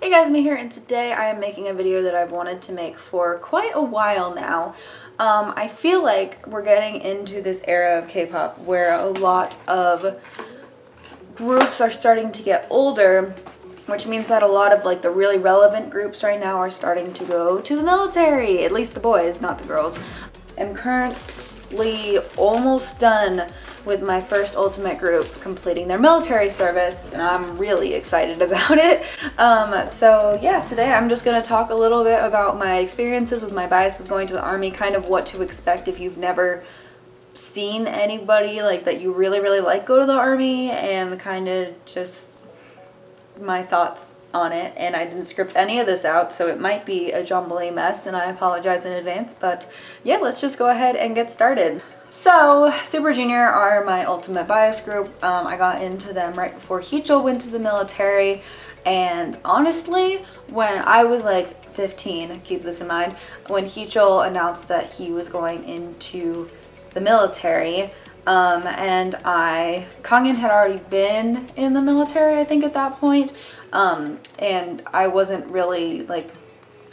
Hey guys, me here, and today I am making a video that I've wanted to make for quite a while now. I feel like we're getting into this era of K-pop where a lot of groups are starting to get older, which means that a lot of like the really relevant groups right now are starting to go to the military, at least the boys, not the girls. I'm currently almost done with my first ultimate group completing their military service, and I'm really excited about it. So yeah, today I'm just going to talk a little bit about my experiences with my biases going to the army, kind of what to expect if you've never seen anybody like that you really like go to the army, and kind of just my thoughts on it. And I didn't script any of this out, so it might be a jumbly mess, and I apologize in advance, but yeah, let's just go ahead and get started. So, Super Junior are my ultimate bias group. I got into them right before Heechul went to the military, and honestly, when I was like 15, keep this in mind, when Heechul announced that he was going into the military, and Kangin had already been in the military, I think, at that point, and I wasn't really, like,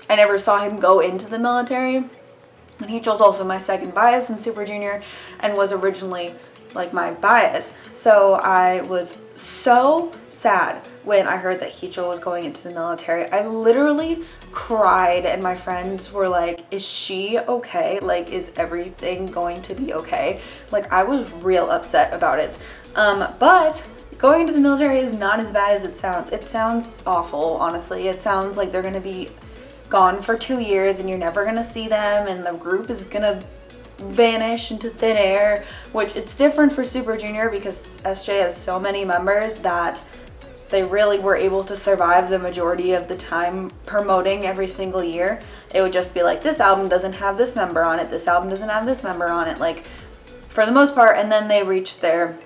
I never saw him go into the military. And Heechul's also my second bias in Super Junior and was originally like my bias. So I was so sad when I heard that Heechul was going into the military. I literally cried, and my friends were like, is she okay? Like, is everything going to be okay? Like, I was real upset about it. But going into the military is not as bad as it sounds. It sounds awful, honestly. It sounds like they're gonna be gone for 2 years and you're never gonna see them, and the group is gonna vanish into thin air, which it's different for Super Junior because SJ has so many members that they really were able to survive the majority of the time promoting every single year. It would just be like, this album doesn't have this member on it, this album doesn't have this member on it, like, for the most part. And then they reached their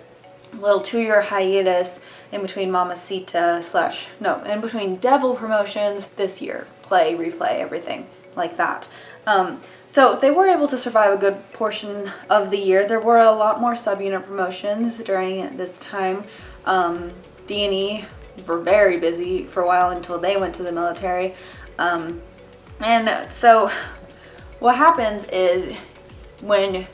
little 2-year hiatus in between in between Devil promotions this year. Play, replay, everything like that. So they were able to survive a good portion of the year. There were a lot more subunit promotions during this time. D&E were very busy for a while until they went to the military. And so what happens is when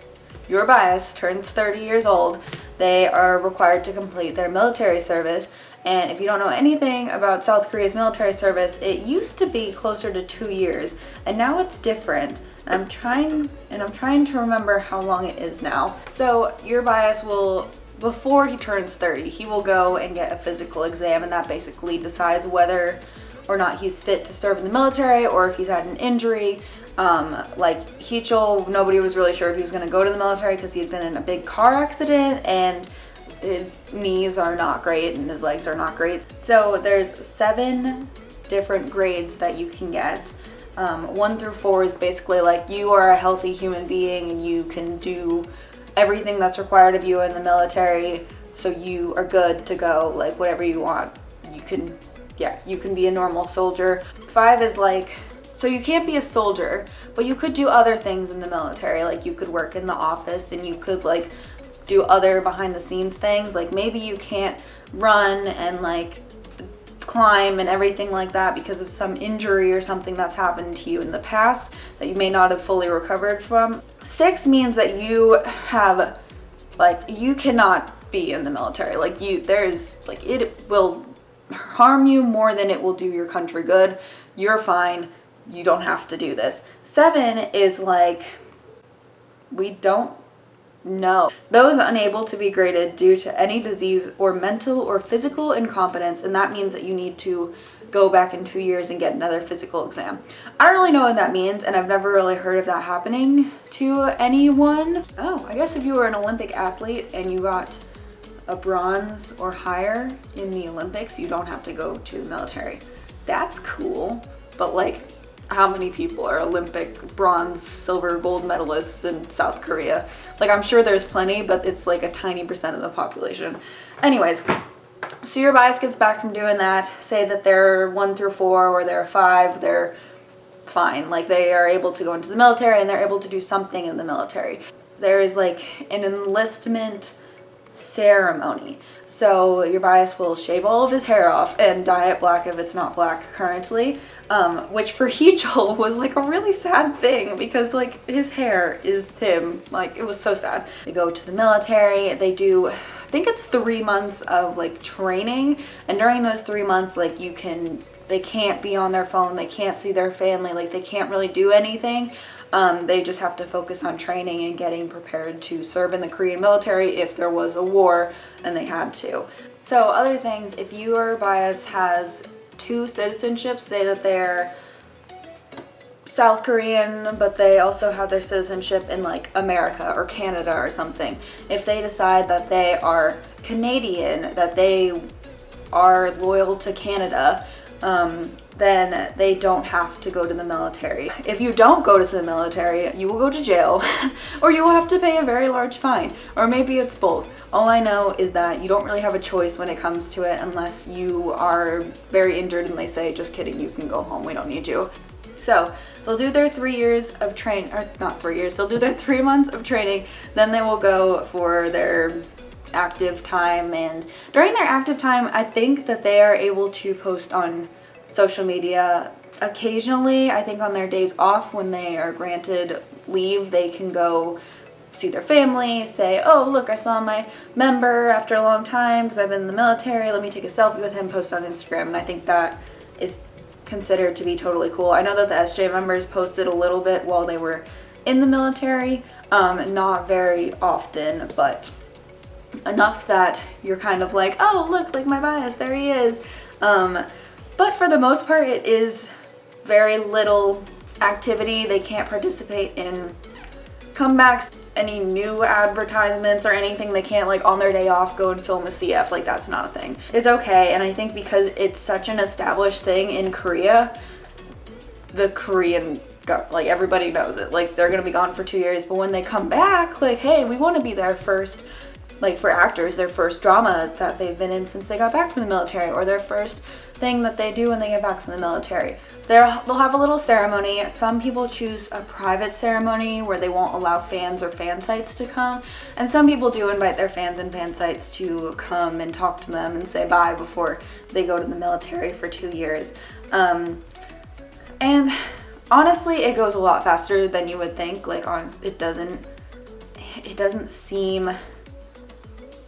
your bias turns 30 years old, they are required to complete their military service. And if you don't know anything about South Korea's military service, it used to be closer to 2 years, and now it's different. I'm trying to remember how long it is now. So your bias will, before he turns 30, he will go and get a physical exam, and that basically decides whether or not he's fit to serve in the military or if he's had an injury. Like Heechul, nobody was really sure if he was going to go to the military because he had been in a big car accident, and his knees are not great and his legs are not great. So there's 7 different grades that you can get. 1 through 4 is basically like you are a healthy human being and you can do everything that's required of you in the military, so you are good to go, like whatever you want. You can be a normal soldier. 5 is like, so you can't be a soldier, but you could do other things in the military. Like you could work in the office and you could like do other behind the scenes things. Like maybe you can't run and like climb and everything like that because of some injury or something that's happened to you in the past that you may not have fully recovered from. 6 means that you have, like, you cannot be in the military. Like it will harm you more than it will do your country good. You're fine. You don't have to do this. 7 is like, we don't know. Those unable to be graded due to any disease or mental or physical incompetence, and that means that you need to go back in 2 years and get another physical exam. I don't really know what that means, and I've never really heard of that happening to anyone. Oh, I guess if you were an Olympic athlete and you got a bronze or higher in the Olympics, you don't have to go to the military. That's cool, but like, how many people are Olympic bronze, silver, gold medalists in South Korea? Like, I'm sure there's plenty, but it's like a tiny percent of the population. Anyways, so your bias gets back from doing that. Say that they're 1 through 4 or they're 5, they're fine. Like, they are able to go into the military and they're able to do something in the military. There is like an enlistment ceremony. So your bias will shave all of his hair off and dye it black if it's not black currently, which for Heechul was like a really sad thing because like his hair is him. Like it was so sad. They go to the military. They do, I think it's 3 months of like training, and during those 3 months like they can't be on their phone, they can't see their family, like they can't really do anything. They just have to focus on training and getting prepared to serve in the Korean military if there was a war and they had to. So other things, if your bias has 2 citizenships, say that they're South Korean, but they also have their citizenship in like America or Canada or something. If they decide that they are Canadian, that they are loyal to Canada, then they don't have to go to the military. If you don't go to the military, you will go to jail or you will have to pay a very large fine, or maybe it's both. All I know is that you don't really have a choice when it comes to it unless you are very injured and they say, just kidding, you can go home, we don't need you. So they'll do their 3 years of training, or not 3 years, they'll do their 3 months of training, then they will go for their active time. And during their active time, I think that they are able to post on social media occasionally. I think on their days off when they are granted leave, they can go see their family, say, oh look, I saw my member after a long time because I've been in the military, let me take a selfie with him, post on Instagram. And I think that is considered to be totally cool. I know that the SJ members posted a little bit while they were in the military, not very often, but enough that you're kind of like, oh look, like my bias, there he is. But for the most part, it is very little activity. They can't participate in comebacks, any new advertisements or anything. They can't like on their day off go and film a CF, like that's not a thing. It's okay, and I think because it's such an established thing in Korea, the Korean, like everybody knows it, like they're gonna be gone for 2 years, but when they come back, like, hey, we want to be their first, like for actors, their first drama that they've been in since they got back from the military, or their first thing that they do when they get back from the military. They'll have a little ceremony. Some people choose a private ceremony where they won't allow fans or fan sites to come, and some people do invite their fans and fan sites to come and talk to them and say bye before they go to the military for 2 years. And honestly, it goes a lot faster than you would think. Like, it doesn't seem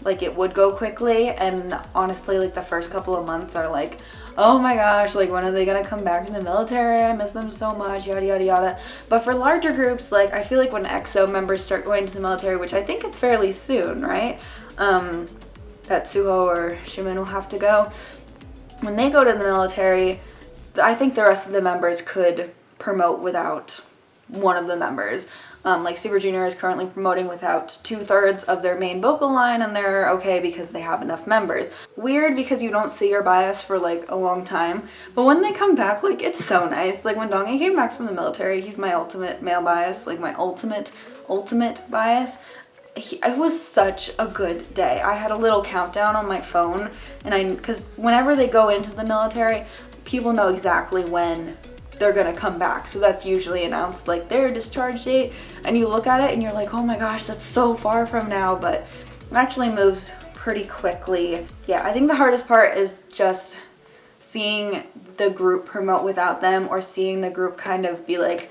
like it would go quickly, and honestly, like the first couple of months are like, oh my gosh, like when are they gonna come back from the military? I miss them so much, yada yada yada. But for larger groups, like I feel like when EXO members start going to the military, which I think it's fairly soon, right? That Suho or Shimin will have to go. When they go to the military, I think the rest of the members could promote without one of the members. Like Super Junior is currently promoting without 2/3 of their main vocal line, and they're okay because they have enough members. Weird because you don't see your bias for like a long time, but when they come back, like it's so nice. Like when Donghae came back from the military, he's my ultimate male bias, like my ultimate bias. It was such a good day. I had a little countdown on my phone, and because whenever they go into the military, people know exactly when they're gonna come back, so that's usually announced like their discharge date, and you look at it and you're like, oh my gosh, that's so far from now, but it actually moves pretty quickly. Yeah, I think the hardest part is just seeing the group promote without them, or seeing the group kind of be like,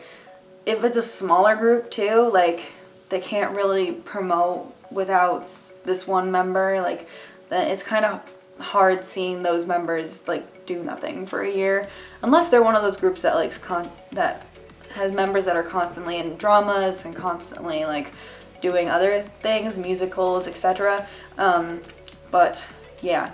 if it's a smaller group too, like they can't really promote without this one member, like then it's kind of hard seeing those members like do nothing for a year, unless they're one of those groups that likes that has members that are constantly in dramas and constantly like doing other things, musicals, etc. But yeah,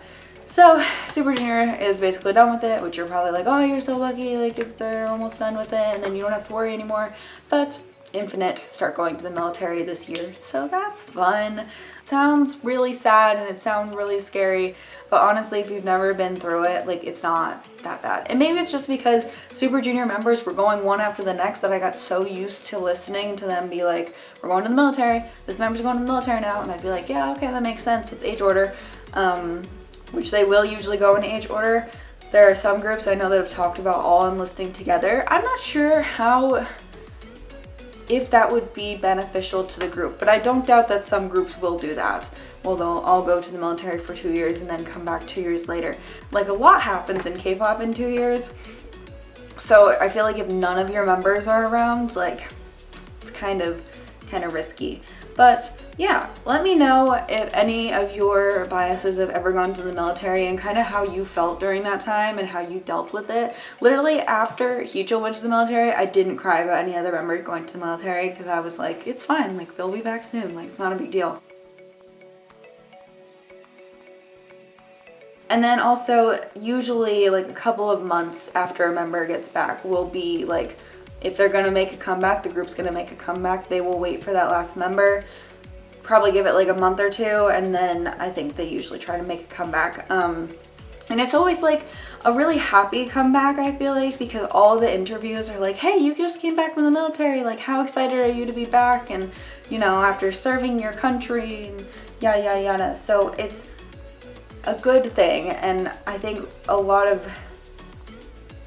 so Super Junior is basically done with it, which you're probably like, oh, you're so lucky, like if they're almost done with it and then you don't have to worry anymore. But Infinite start going to the military this year, so that's fun. Sounds really sad and it sounds really scary, but honestly, if you've never been through it, like it's not that bad. And maybe it's just because Super Junior members were going one after the next that I got so used to listening to them be like, we're going to the military, this member's going to the military now, and I'd be like, yeah, okay, that makes sense, it's age order, which they will usually go in age order. There are some groups I know that have talked about all enlisting together. I'm not sure how if that would be beneficial to the group. But I don't doubt that some groups will do that. Well, they'll all go to the military for 2 years and then come back 2 years later. Like, a lot happens in K-pop in 2 years. So I feel like if none of your members are around, like, it's kind of risky. But yeah, let me know if any of your biases have ever gone to the military and kind of how you felt during that time and how you dealt with it. Literally after Heechul went to the military, I didn't cry about any other member going to the military because I was like, it's fine, like they'll be back soon, like it's not a big deal. And then also, usually like a couple of months after a member gets back will be like, if they're gonna make a comeback, the group's gonna make a comeback, they will wait for that last member, probably give it like a month or two, and then I think they usually try to make a comeback. And it's always like a really happy comeback, I feel like, because all the interviews are like, hey, you just came back from the military, like how excited are you to be back, and you know, after serving your country, and yada yada yada. So it's a good thing, and I think a lot of,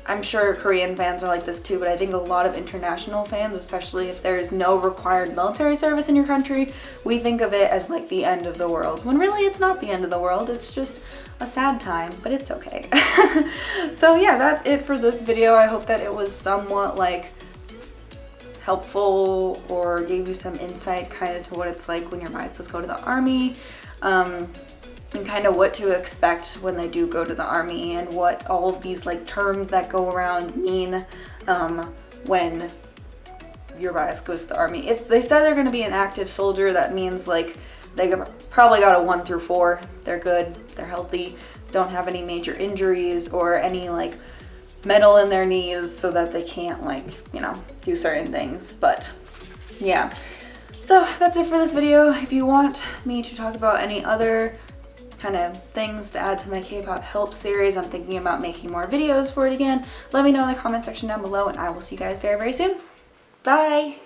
I'm sure Korean fans are like this too, but I think a lot of international fans, especially if there's no required military service in your country, we think of it as like the end of the world, when really it's not the end of the world, it's just a sad time, but it's okay. So yeah, that's it for this video. I hope that it was somewhat like helpful or gave you some insight kind of to what it's like when your biases go to the army. And kind of what to expect when they do go to the army, and what all of these like terms that go around mean when your bias goes to the army. If they said they're going to be an active soldier, that means like they probably got a 1 through 4. They're good, they're healthy, don't have any major injuries or any like metal in their knees so that they can't like, you know, do certain things. But yeah, so that's it for this video. If you want me to talk about any other kind of things to add to my K-pop help series, I'm thinking about making more videos for it again, let me know in the comment section down below, and I will see you guys very, very soon. Bye!